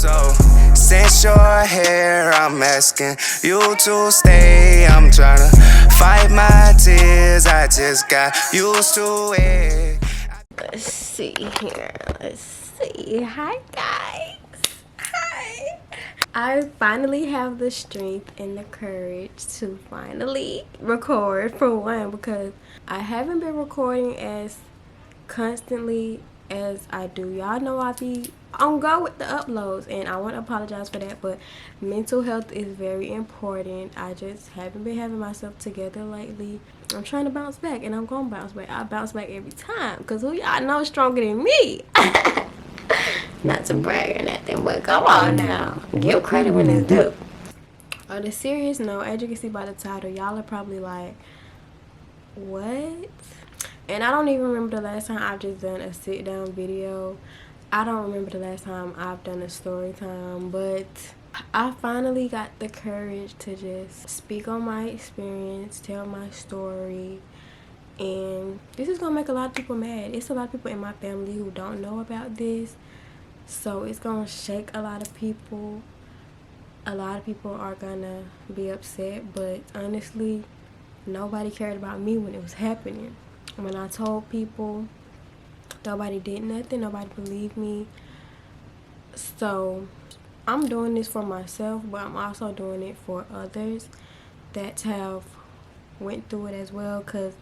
So since you're here, I'm asking you to stay. I'm tryna fight my tears, I just got used to it. Let's see here. Let's see. Hi guys. Hi. I finally have the strength and the courage to finally record, for one, because I haven't been recording as constantly as I do. Y'all know I be on go with the uploads, and I want to apologize for that, but mental health is very important. I just haven't been having myself together lately. I'm trying to bounce back, and I'm gonna bounce back. I bounce back every time, because who y'all know is stronger than me? Not to brag or nothing, but come on now, give credit when it's due. On a serious note, as you can see by the title, y'all are probably like, what? And I don't even remember the last time I've just done a sit down video. I don't remember the last time I've done a story time, but I finally got the courage to just speak on my experience, tell my story. And this is gonna make a lot of people mad. It's a lot of people in my family who don't know about this, so it's gonna shake a lot of people. A lot of people are gonna be upset, but honestly, nobody cared about me when it was happening. When I told people, nobody did nothing, nobody believed me. So I'm doing this for myself, but I'm also doing it for others that have went through it as well, because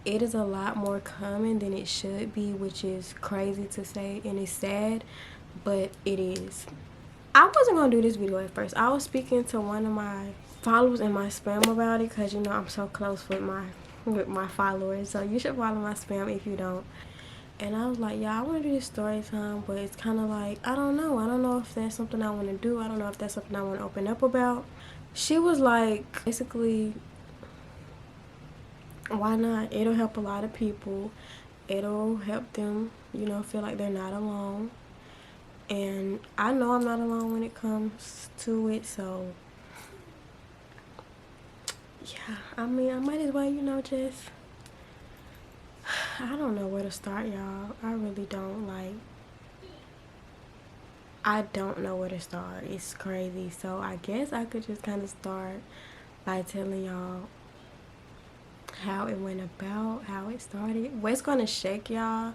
it is a lot more common than it should be, which is crazy to say and it's sad, but it is. I wasn't gonna do this video at first. I was speaking to one of my followers in my spam about it, because you know I'm so close with my followers, so you should follow my spam if you don't. And I was like, yeah, I want to do this story time, but it's kind of like, I don't know if that's something I want to do. I don't know if that's something I want to open up about. She was like, basically, why not? It'll help a lot of people. It'll help them, you know, feel like they're not alone. And I know I'm not alone when it comes to it, so yeah, I mean, I might as well, you know, just, I don't know where to start, y'all. I really don't. Like, I don't know where to start. It's crazy. So I guess I could just kind of start by telling y'all how it went about, how it started. What's gonna shake y'all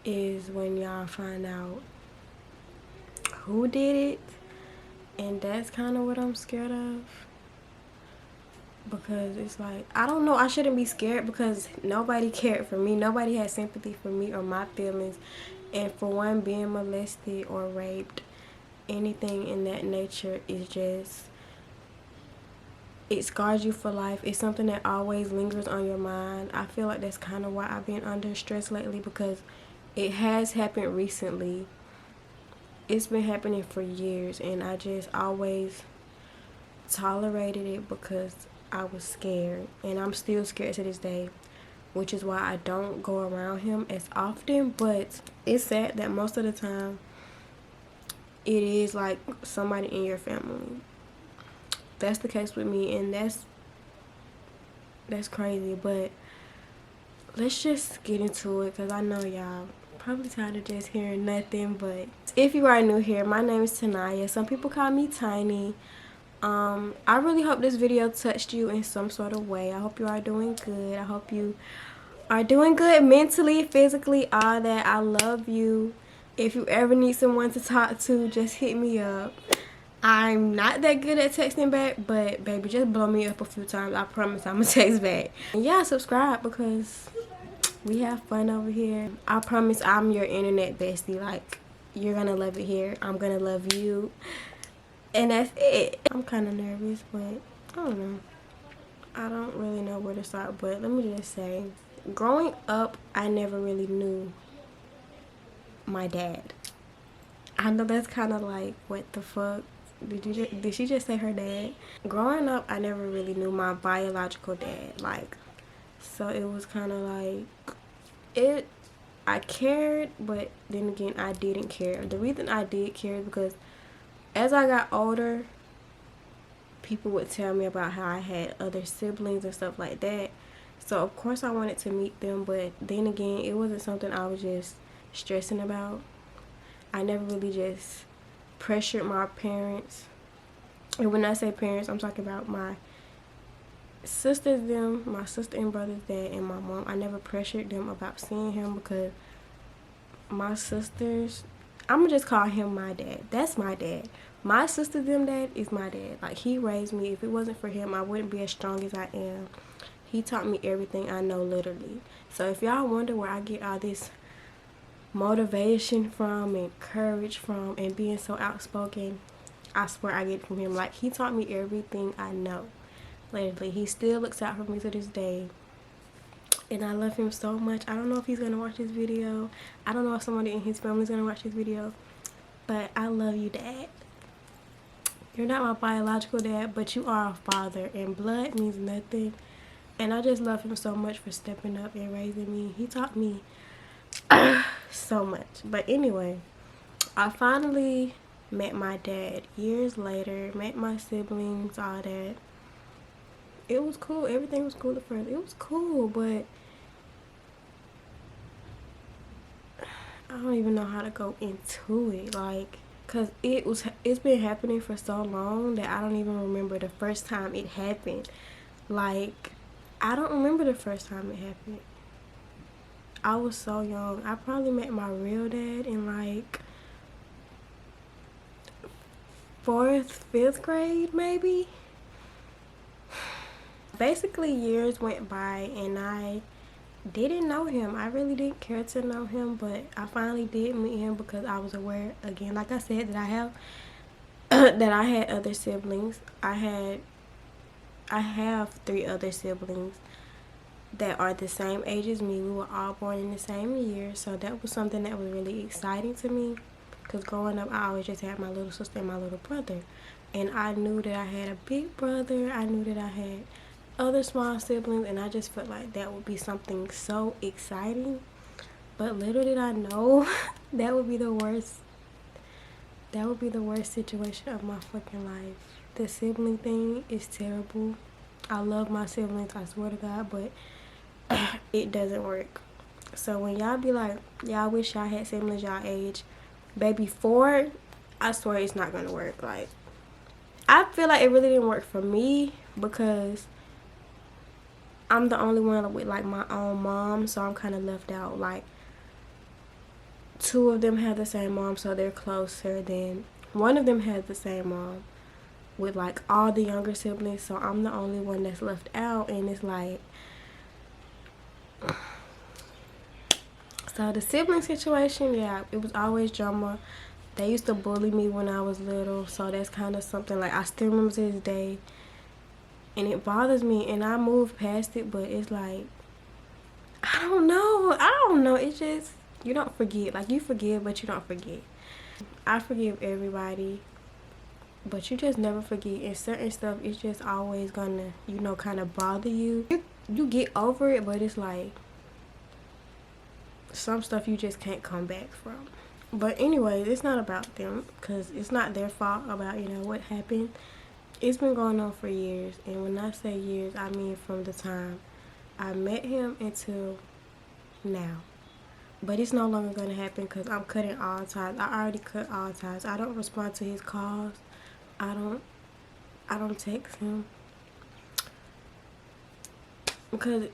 is when y'all find out who did it, and that's kind of what I'm scared of. Because it's like, I don't know, I shouldn't be scared because nobody cared for me. Nobody had sympathy for me or my feelings. And for one, being molested or raped, anything in that nature is just, it scars you for life. It's something that always lingers on your mind. I feel like that's kind of why I've been under stress lately, because it has happened recently. It's been happening for years, and I just always tolerated it because I was scared, and I'm still scared to this day, which is why I don't go around him as often. But it's sad that most of the time it is like somebody in your family. That's the case with me, and that's crazy. But let's just get into it, because I know y'all probably tired of just hearing nothing. But if you are new here, my name is Taniya. Some people call me Tiny. I really hope this video touched you in some sort of way. I hope you are doing good. I hope you are doing good mentally, physically, all that. I love you. If you ever need someone to talk to, just hit me up. I'm not that good at texting back, but baby, just blow me up a few times. I promise I'm gonna text back. And yeah, subscribe, because we have fun over here. I promise I'm your internet bestie. Like, you're gonna love it here. I'm gonna love you. And that's it. I'm kind of nervous, but I don't know. I don't really know where to start, but let me just say, growing up, I never really knew my dad. I know that's kind of like, what the fuck? Did she just say her dad? Growing up, I never really knew my biological dad. Like, so it was kind of like, I cared, but then again, I didn't care. The reason I did care is because as I got older, people would tell me about how I had other siblings and stuff like that. So, of course, I wanted to meet them. But then again, it wasn't something I was just stressing about. I never really just pressured my parents. And when I say parents, I'm talking about my sisters, my sister and brother's dad, and my mom. I never pressured them about seeing him because my sisters, I'm gonna just call him my dad. That's my dad. My sister, dad is my dad. Like, he raised me. If it wasn't for him, I wouldn't be as strong as I am. He taught me everything I know, literally. So if y'all wonder where I get all this motivation from and courage from and being so outspoken, I swear I get it from him. Like, he taught me everything I know. Literally, he still looks out for me to this day. And I love him so much. I don't know if he's gonna watch this video. I don't know if somebody in his family is gonna watch this video. But I love you, Dad. You're not my biological dad, but you are a father. And blood means nothing. And I just love him so much for stepping up and raising me. He taught me so much. But anyway, I finally met my dad years later. Met my siblings, all that. It was cool. Everything was cool at first. It was cool, but I don't even know how to go into it. Like, cause it's been happening for so long that I don't even remember the first time it happened. Like, I don't remember the first time it happened. I was so young. I probably met my real dad in like 4th, 5th grade, maybe. Basically, years went by and I didn't know him. I really didn't care to know him, but I finally did meet him because I was aware, again, like I said, that I have that I had other siblings. I have 3 other siblings that are the same age as me. We were all born in the same year, so that was something that was really exciting to me, because growing up I always just had my little sister and my little brother, and I knew that I had a big brother. I knew that I had other small siblings, and I just felt like that would be something so exciting. But little did I know that would be the worst situation of my fucking life. The sibling thing is terrible. I love my siblings, I swear to God, but it doesn't work. So when y'all be like, y'all wish y'all had siblings y'all age, baby, 4, I swear it's not gonna work. Like, I feel like it really didn't work for me because I'm the only one with like my own mom, so I'm kind of left out. Like, 2 of them have the same mom, so they're closer. Then one of them has the same mom with like all the younger siblings, so I'm the only one that's left out. And it's like, so the sibling situation, yeah, it was always drama. They used to bully me when I was little, so that's kind of something like I still remember to this day. And it bothers me, and I moved past it, but it's like, I don't know. It's just, you don't forget. Like, you forgive, but you don't forget. I forgive everybody, but you just never forget. And certain stuff, it's just always gonna, kind of bother you. You get over it, but it's like, some stuff you just can't come back from. But anyway, it's not about them, because it's not their fault about, what happened. It's been going on for years, and when I say years, I mean from the time I met him until now. But it's no longer going to happen because I'm cutting all ties. I already cut all ties. I don't respond to his calls. I don't text him, because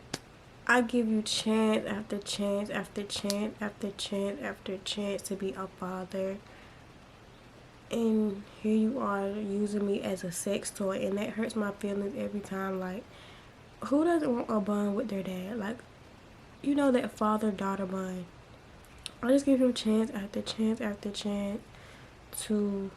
I give you chance after chance after chance after chance after chance to be a father. And here you are using me as a sex toy, and that hurts my feelings every time. Like, who doesn't want a bond with their dad? Like, that father-daughter bond. I just give him chance after chance after chance to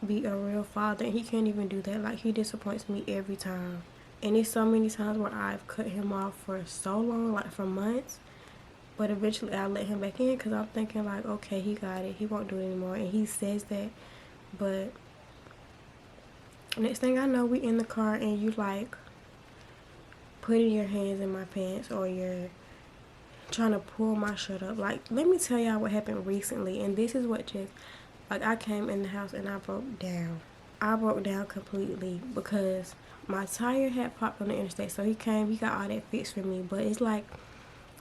be a real father, and he can't even do that. Like, he disappoints me every time. And it's so many times where I've cut him off for so long, like for months, but eventually I let him back in because I'm thinking like, okay, he got it, he won't do it anymore, and he says that. But next thing I know, we in the car and you like putting your hands in my pants, or you're trying to pull my shirt up. Like, let me tell y'all what happened recently, and this is what just, like, I came in the house and I broke down. I broke down completely because my tire had popped on the interstate. So he came, he got all that fixed for me, but it's like,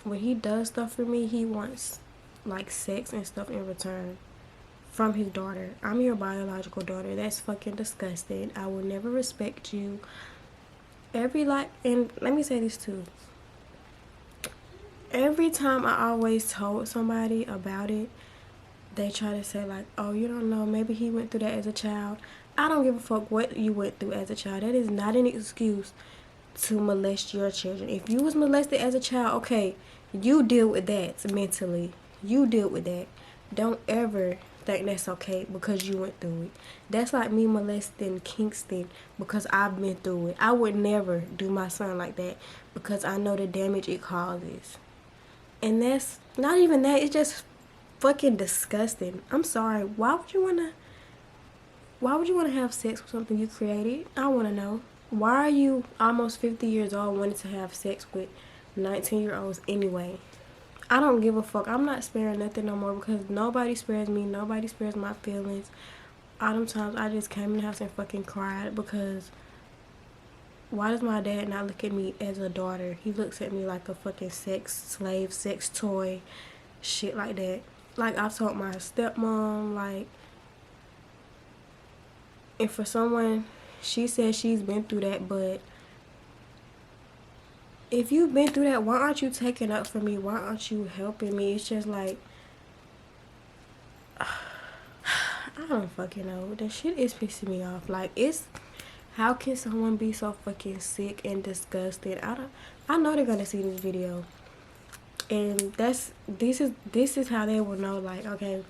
when he does stuff for me, he wants like sex and stuff in return from his daughter. I'm your biological daughter. That's fucking disgusting. I will never respect you. And let me say this too. Every time I always told somebody about it, they try to say like, oh, you don't know, maybe he went through that as a child. I don't give a fuck what you went through as a child. That is not an excuse to molest your children. If you was molested as a child, okay, you deal with that mentally. You deal with that. Don't ever think that's okay because you went through it. That's like me molesting Kingston because I've been through it. I would never do my son like that because I know the damage it causes. And that's not even that, it's just fucking disgusting. I'm sorry. Why would you wanna have sex with something you created? I wanna know. Why are you almost 50 years old wanting to have sex with 19-year-olds anyway? I don't give a fuck. I'm not sparing nothing no more because nobody spares me. Nobody spares my feelings. All them times I just came in the house and fucking cried because why does my dad not look at me as a daughter? He looks at me like a fucking sex slave, sex toy, shit like that. Like I've told my stepmom, like, and for someone, she says she's been through that, but if you've been through that, why aren't you taking up for me? Why aren't you helping me? It's just like, I don't fucking know. That shit is pissing me off. Like, how can someone be so fucking sick and disgusted? I know they're gonna see this video. And this is how they will know, like, okay,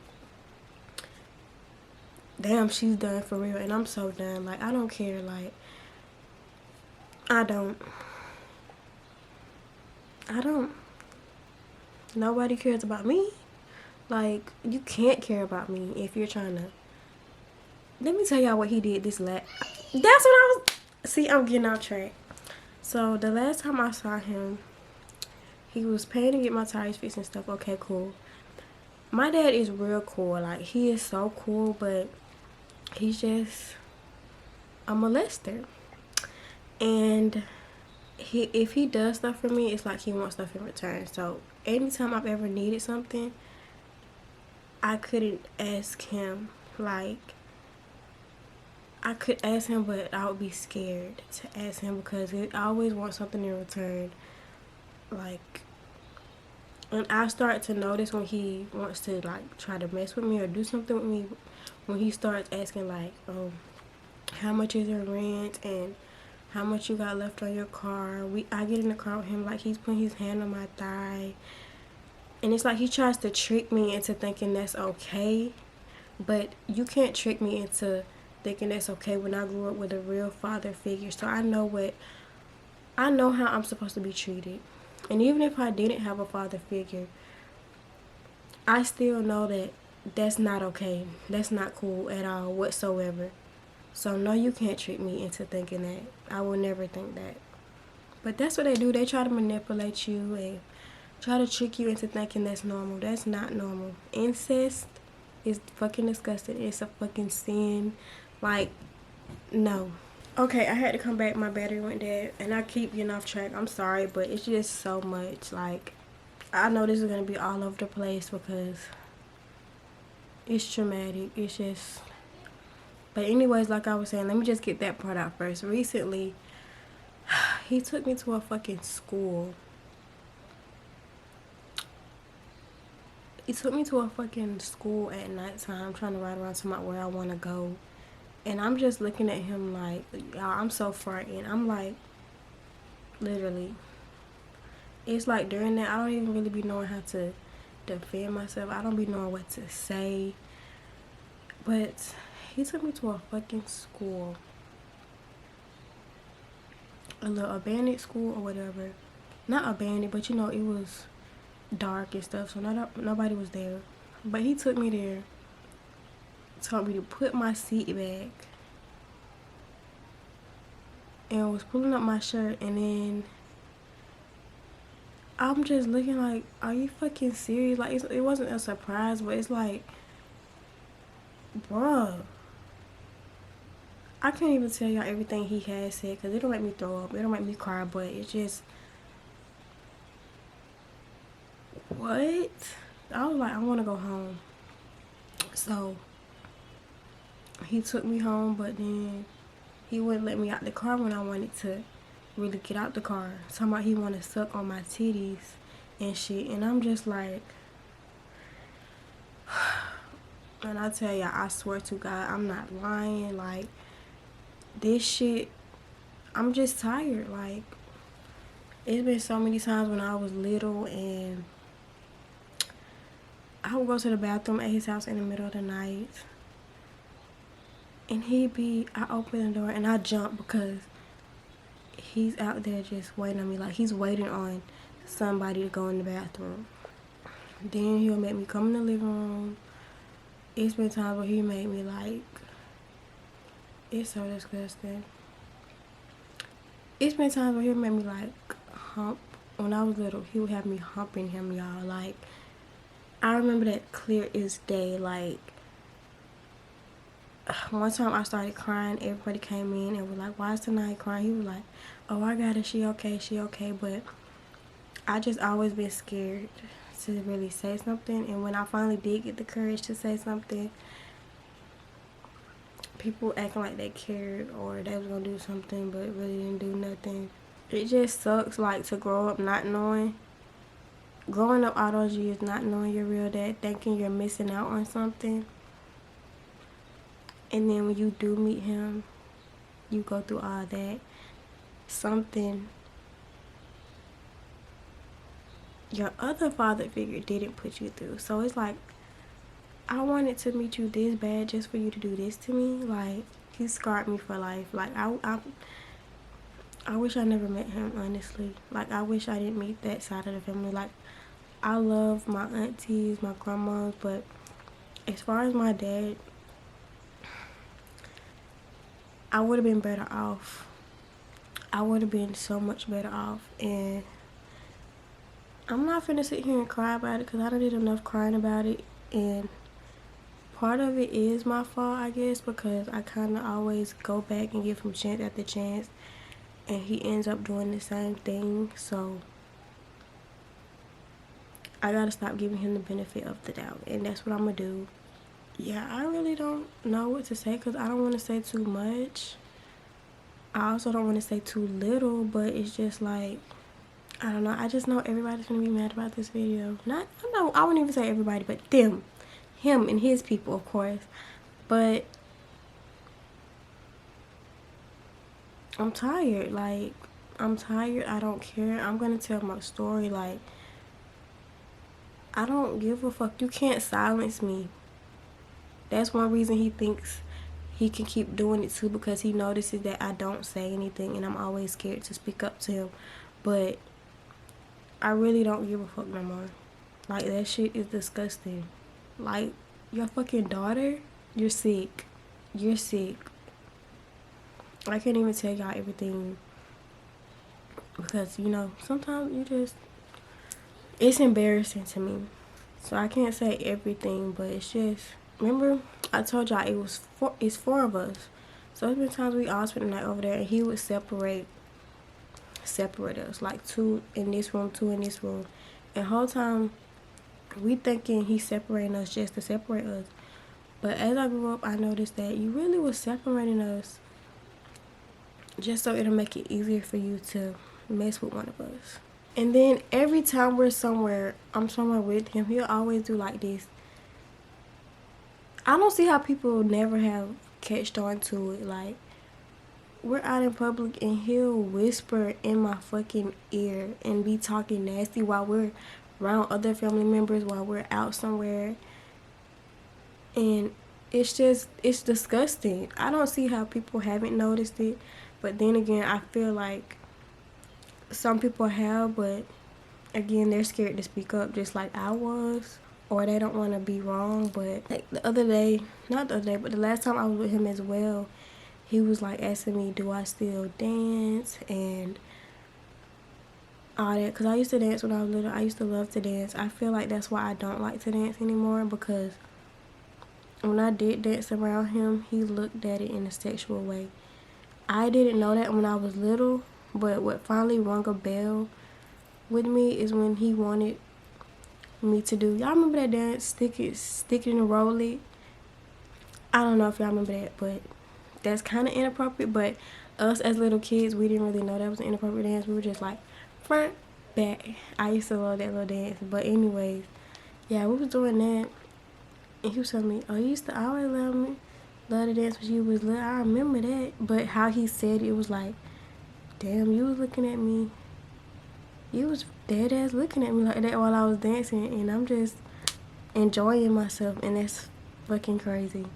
damn, she's done for real. And I'm so done. Like, I don't care. Like, I don't. Nobody cares about me. Like, you can't care about me if you're trying to. Let me tell y'all what he did this last. That's what I was. See, I'm getting off track. So, the last time I saw him, he was paying to get my tires fixed and stuff. Okay, cool. My dad is real cool. Like, he is so cool, but he's just a molester. And if he does stuff for me, it's like he wants stuff in return. So, anytime I've ever needed something, I couldn't ask him. Like, I could ask him, but I would be scared to ask him because I always want something in return. Like, and I start to notice when he wants to, like, try to mess with me or do something with me, when he starts asking, like, how much is your rent and how much you got left on your car. I get in the car with him, like, he's putting his hand on my thigh, and it's like he tries to trick me into thinking that's okay, but you can't trick me into thinking that's okay when I grew up with a real father figure. So I know how I'm supposed to be treated. And even if I didn't have a father figure, I still know that that's not okay. That's not cool at all whatsoever. So no, you can't trick me into thinking that. I will never think that. But that's what they do. They try to manipulate you and try to trick you into thinking that's normal. That's not normal. Incest is fucking disgusting. It's a fucking sin. Like, no. Okay, I had to come back. My battery went dead. And I keep getting off track. I'm sorry, but it's just so much. Like, I know this is going to be all over the place because it's traumatic. It's just... But anyways, like I was saying, let me just get that part out first. Recently, he took me to a fucking school. He took me to a fucking school at nighttime, trying to ride around to where I want to go. And I'm just looking at him like, y'all, I'm so frightened. I'm like, literally. It's like during that, I don't even really be knowing how to defend myself. I don't be knowing what to say. But he took me to a fucking school. A little abandoned school or whatever. Not abandoned, but you know, it was dark and stuff, so nobody was there. But he took me there, told me to put my seat back, and was pulling up my shirt, and then I'm just looking like, are you fucking serious? Like, it wasn't a surprise, but it's like, bruh, I can't even tell y'all everything he has said because it'll make me throw up, it'll make me cry, but it's just, what? I was like, I want to go home. So he took me home, but then he wouldn't let me out the car when I wanted to really get out the car. Talking about he want to suck on my titties and shit. And I'm just like, and I tell y'all, I swear to God, I'm not lying. Like, this shit, I'm just tired. Like, it's been so many times when I was little and I would go to the bathroom at his house in the middle of the night. And I open the door and I jump because he's out there just waiting on me. Like, he's waiting on somebody to go in the bathroom. Then he'll make me come in the living room. It's been times where he made me like, it's so disgusting. It's been times where he'll make me like hump. When I was little, he would have me humping him, y'all. Like, I remember that clear as day. Like, one time I started crying, everybody came in and was like, why is Taniya crying? He was like, oh, I got it, she okay. But I just always been scared to really say something. And when I finally did get the courage to say something, people acting like they cared or they was gonna do something but really didn't do nothing. It just sucks, like, to grow up not knowing. Growing up all those years not knowing your real dad, thinking you're missing out on something. And then when you do meet him, you go through all that. Something your other father figure didn't put you through. So it's like, I wanted to meet you this bad just for you to do this to me. Like, he scarred me for life. Like, I wish I never met him, honestly. Like, I wish I didn't meet that side of the family. Like, I love my aunties, my grandmas, but as far as my dad, I would have been better off. I would have been so much better off. And I'm not finna sit here and cry about it because I done did enough crying about it. And part of it is my fault, I guess, because I kind of always go back and give him chance after chance. And he ends up doing the same thing. So I gotta stop giving him the benefit of the doubt. And that's what I'm gonna do. Yeah, I really don't know what to say because I don't want to say too much. I also don't want to say too little, but it's just like, I don't know. I just know everybody's gonna be mad about this video. I wouldn't even say everybody, but him and his people, of course. But I'm tired. Like, I'm tired. I don't care. I'm gonna tell my story. Like, I don't give a fuck. You can't silence me. That's one reason he thinks he can keep doing it too, because he notices that I don't say anything and I'm always scared to speak up to him. But I really don't give a fuck no more. Like, that shit is disgusting. Like, your fucking daughter, you're sick. You're sick. I can't even tell y'all everything because, you know, sometimes you just, it's embarrassing to me. So I can't say everything, but it's just, remember I told y'all it's four of us. So it's been times we all spent the night over there and he would separate us, like 2 in this room, 2 in this room. And the whole time we thinking he's separating us just to separate us. But as I grew up, I noticed that you really was separating us just so it'll make it easier for you to mess with one of us. And then every time I'm somewhere with him, he'll always do like this. I don't see how people never have catched on to it. Like, we're out in public and he'll whisper in my fucking ear and be talking nasty while we're around other family members, while we're out somewhere. And it's disgusting. I don't see how people haven't noticed it. But then again, I feel like some people have, but again, they're scared to speak up just like I was. Or they don't want to be wrong. But like the last time I was with him as well, he was like asking me, do I still dance and all that. Because I used to dance when I was little. I used to love to dance. I feel like that's why I don't like to dance anymore, because when I did dance around him, he looked at it in a sexual way. I didn't know that when I was little, but what finally rung a bell with me is when he wanted me to do, y'all remember that dance, stick it and roll it? I don't know if y'all remember that, but that's kind of inappropriate. But us as little kids, we didn't really know that was an inappropriate dance. We were just like front, back. I used to love that little dance. But anyways, yeah, we was doing that, and he was telling me, "Oh, you used to always love to dance when you was little." I remember that, but how he said it was like, "Damn, you was looking at me. You was dead ass looking at me like that while I was dancing, and I'm just enjoying myself, and that's fucking crazy."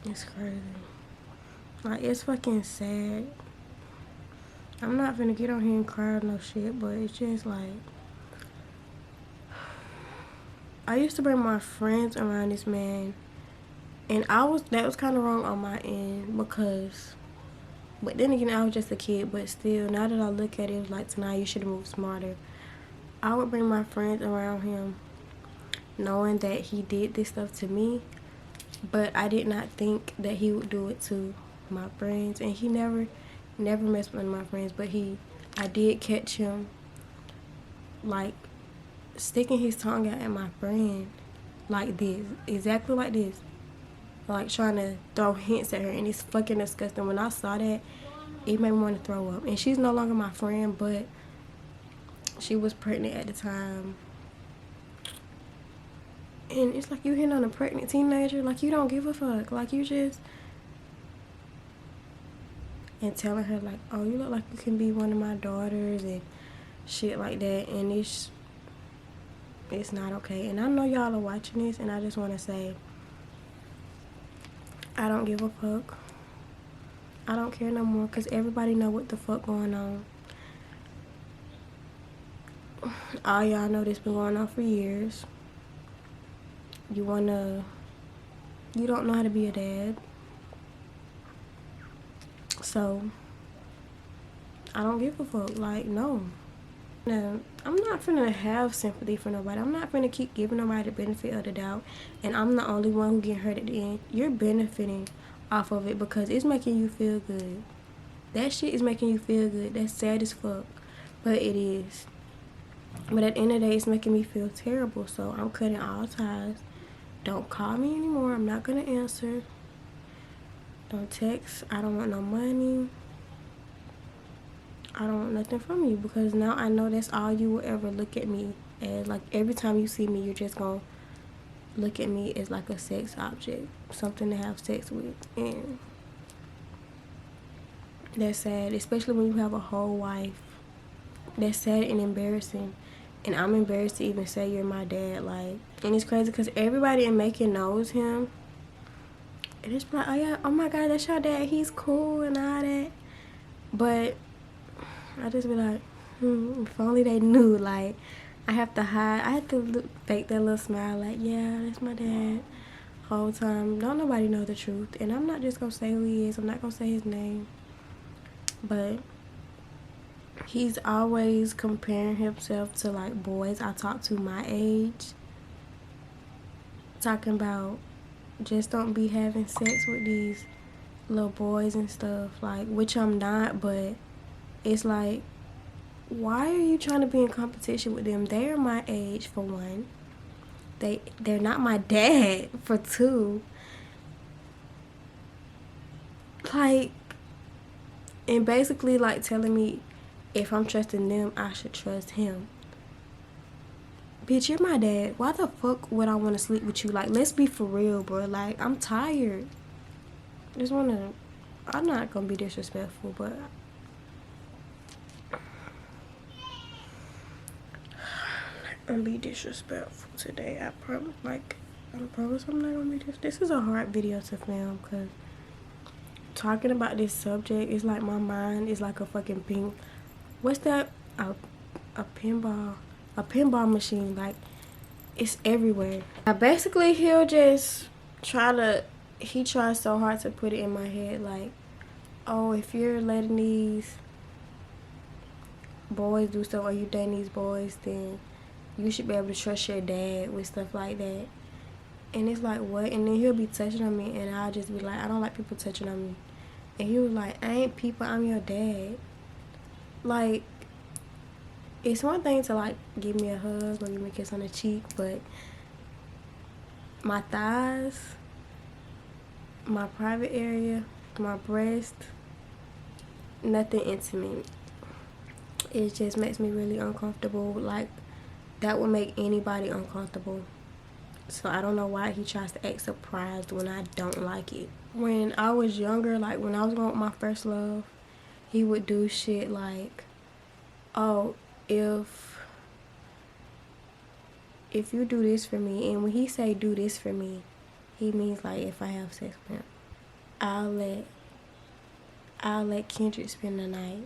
It's crazy. Like, it's fucking sad. I'm not finna get on here and cry or no shit, but it's just like, I used to bring my friends around this man, and that was kind of wrong on my end, because, but then again, I was just a kid. But still, now that I look at it, it was like, tonight you should have moved smarter. I would bring my friends around him knowing that he did this stuff to me, but I did not think that he would do it to my friends. And he never messed with my friends, but I did catch him like sticking his tongue out at my friend like this, exactly like this, like trying to throw hints at her, and it's fucking disgusting. When I saw that, it made me want to throw up. And she's no longer my friend, but she was pregnant at the time. And it's like, you hitting on a pregnant teenager, like, you don't give a fuck, like, you just, and telling her like, "Oh, you look like you can be one of my daughters," and shit like that. And it's not okay. And I know y'all are watching this, and I just want to say, I don't give a fuck. I don't care no more, because everybody know what the fuck going on. All y'all know this been going on for years. You don't know how to be a dad. So, I don't give a fuck. Like, no. No, I'm not finna have sympathy for nobody. I'm not finna keep giving nobody the benefit of the doubt, and I'm the only one who getting hurt at the end. You're benefiting off of it because it's making you feel good. That shit is making you feel good. That's sad as fuck, but it is. But at the end of the day, it's making me feel terrible, so I'm cutting all ties. Don't call me anymore. I'm not gonna answer. Don't text. I don't want no money. I don't want nothing from you, because now I know that's all you will ever look at me as. Like, every time you see me, you're just gonna look at me as like a sex object, something to have sex with. And that's sad, especially when you have a whole wife. That's sad and embarrassing, and I'm embarrassed to even say you're my dad. Like, and it's crazy because everybody in Macon knows him, and it's like, "Oh yeah, oh my god, that's your dad, he's cool and all that." But I just be like, if only they knew. Like, I have to hide. I have to fake that little smile, like, "Yeah, that's my dad." Whole time, don't nobody know the truth. And I'm not just gonna say who he is. I'm not gonna say his name. But he's always comparing himself to like boys I talk to my age, talking about just don't be having sex with these little boys and stuff, like, which I'm not. But it's like, why are you trying to be in competition with them? They're my age, for one. They're not my dad, for two. Like, and basically like telling me if I'm trusting them, I should trust him. Bitch, you're my dad. Why the fuck would I want to sleep with you? Like, let's be for real, bro. Like, I'm tired. I'm not gonna be disrespectful, but I'm gonna be disrespectful today. I promise. Like, I promise I'm not gonna be disrespectful. This is a hard video to film, because talking about this subject is like, my mind is like a fucking ping. What's that? A pinball machine. Like, it's everywhere. Basically, he tries so hard to put it in my head, like, "Oh, if you're letting these boys do stuff, or you dating these boys, then you should be able to trust your dad with stuff like that." And it's like, what? And then he'll be touching on me, and I'll just be like, "I don't like people touching on me." And he was like, "I ain't people, I'm your dad." Like, it's one thing to like give me a hug or give me a kiss on the cheek, but my thighs, my private area, my breast, nothing intimate. It just makes me really uncomfortable. Like, that would make anybody uncomfortable. So I don't know why he tries to act surprised when I don't like it. When I was younger, like when I was going with my first love, he would do shit like, oh, if you do this for me, and when he say do this for me, he means like if I have sex with him, I'll let Kendrick spend the night.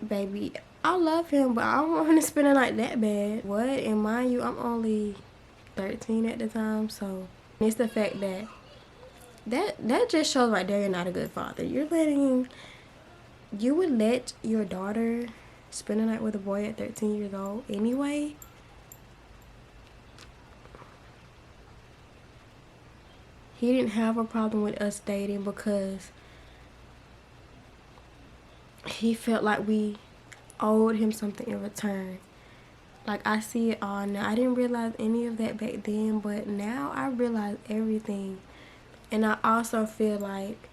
Baby, I love him, but I don't want him to spend the night that bad. What? And mind you, I'm only 13 at the time, so it's the fact that just shows right there you're not a good father. You would let your daughter spend the night with a boy at 13 years old anyway? He didn't have a problem with us dating because he felt like we owed him something in return. Like, I see it all now. I didn't realize any of that back then, but now I realize everything. And I also feel like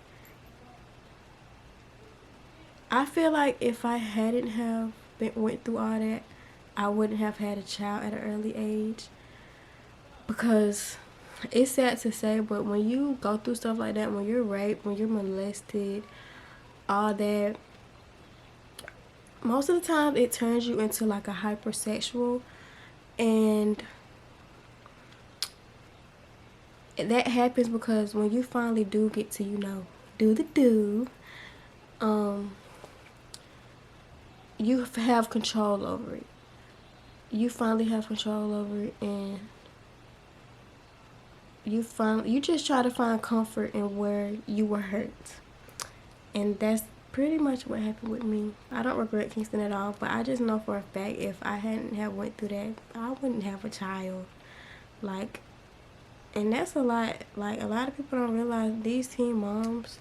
if I hadn't have went through all that, I wouldn't have had a child at an early age. Because it's sad to say, but when you go through stuff like that, when you're raped, when you're molested, all that, most of the time it turns you into like a hypersexual, and that happens because when you finally do get to, do the do, you have control over it. You finally have control over it, and you just try to find comfort in where you were hurt. And that's pretty much what happened with me. I don't regret Kingston at all, but I just know for a fact if I hadn't have went through that, I wouldn't have a child. Like, and that's a lot. Like, a lot of people don't realize these teen moms,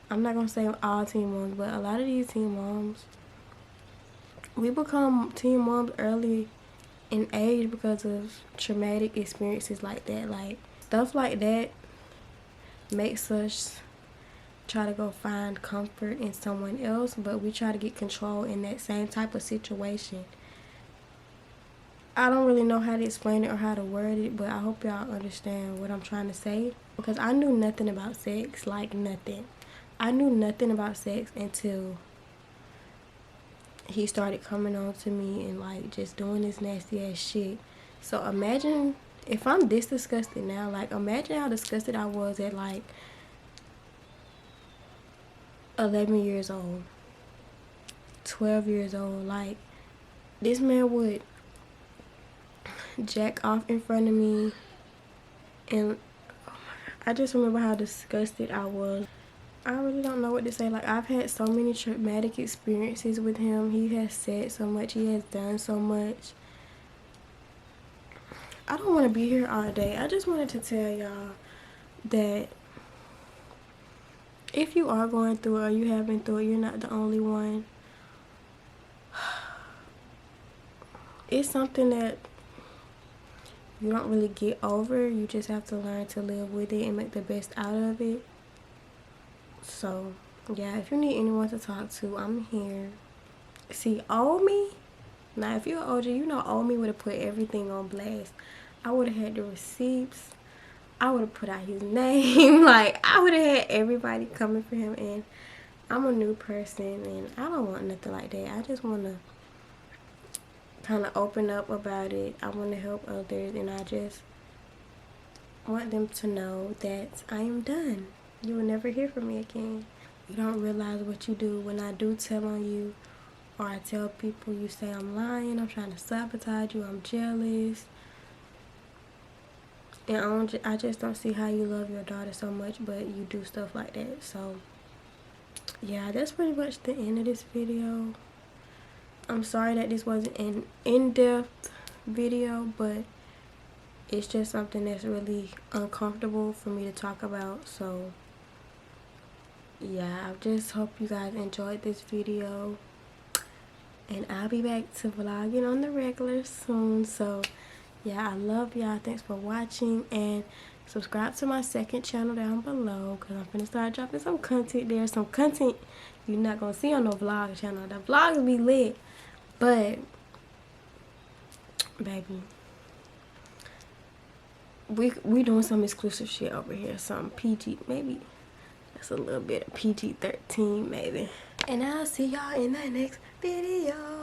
I'm not gonna say all teen moms, but a lot of these teen moms, we become teen moms early in age because of traumatic experiences like that. Like, stuff like that makes us try to go find comfort in someone else, but we try to get control in that same type of situation. I don't really know how to explain it or how to word it, but I hope y'all understand what I'm trying to say, because I knew nothing about sex. Like, nothing. I knew nothing about sex until he started coming on to me and like just doing this nasty ass shit. So imagine if I'm this disgusted now. Like, imagine how disgusted I was at like 11 years old, 12 years old. Like, this man would jack off in front of me, and I just remember how disgusted I was. I really don't know what to say. Like, I've had so many traumatic experiences with him. He has said so much. He has done so much. I don't want to be here all day. I just wanted to tell y'all that if you are going through it or you have been through it, you're not the only one. It's something that you don't really get over. You just have to learn to live with it and make the best out of it. So, yeah, if you need anyone to talk to, I'm here. See, old me? Now, if you're OG, old me would have put everything on blast. I would have had the receipts. I would have put out his name. Like, I would have had everybody coming for him. And I'm a new person, and I don't want nothing like that. I just want to kind of open up about it. I want to help others, and I just want them to know that I am done. You will never hear from me again. You don't realize what you do. When I do tell on you, or I tell people, you say I'm lying, I'm trying to sabotage you, I'm jealous. And I just don't see how you love your daughter so much, but you do stuff like that. So, yeah, that's pretty much the end of this video. I'm sorry that this wasn't an in-depth video, but it's just something that's really uncomfortable for me to talk about. So, yeah, I just hope you guys enjoyed this video. And I'll be back to vlogging on the regular soon. So, yeah, I love y'all. Thanks for watching. And Subscribe to my second channel down below, because I'm finna start dropping some content there. Some content you're not gonna see on no vlog channel. The vlogs be lit, but baby, we doing some exclusive shit over here. Some PG, maybe that's a little bit of PG-13 maybe. And I'll see y'all in the next video.